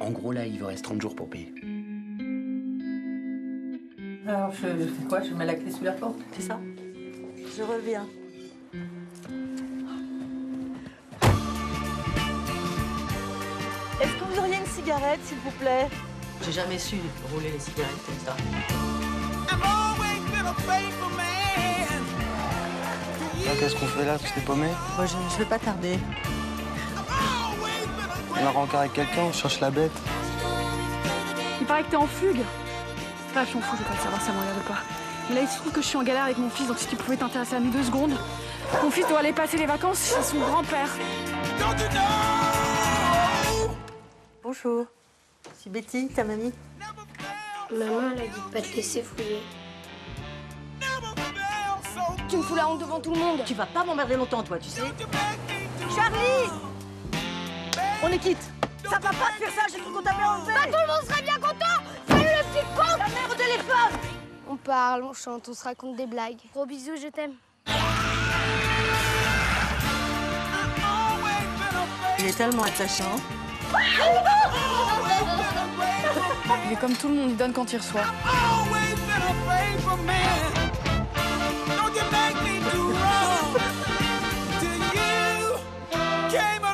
En gros, là, il vous reste 30 jours pour payer. Alors, je fais quoi? Je mets la clé sous la porte, c'est ça? Je reviens. Est-ce que vous auriez une cigarette, s'il vous plaît? J'ai jamais su rouler les cigarettes comme ça. Qu'est-ce qu'on fait là? Tu t'es paumé? Moi, je vais pas tarder. On a rencard avec quelqu'un, on cherche la bête. Il paraît que t'es en fugue. Enfin, je m'en fous, je veux pas le savoir, ça me regarde pas. Mais là, il se trouve que je suis en galère avec mon fils, donc si tu pouvais t'intéresser à nous 2 secondes. Mon fils doit aller passer les vacances chez son grand-père. Bonjour. C'est Betty, ta mamie. Maman, elle a dit de pas te laisser fouiller. Tu me fous la honte devant tout le monde. Tu vas pas m'emmerder longtemps, toi, tu sais. Charlie! On est quitte. Ça va pas de faire ça, j'ai cru qu'on t'avait enlevé. Tout le monde serait bien content. Salut le petit con. La mère au téléphone! On parle, on chante, on se raconte des blagues. Gros bisous, je t'aime. Il est tellement attachant. Il est comme tout le monde, il donne quand il reçoit. Came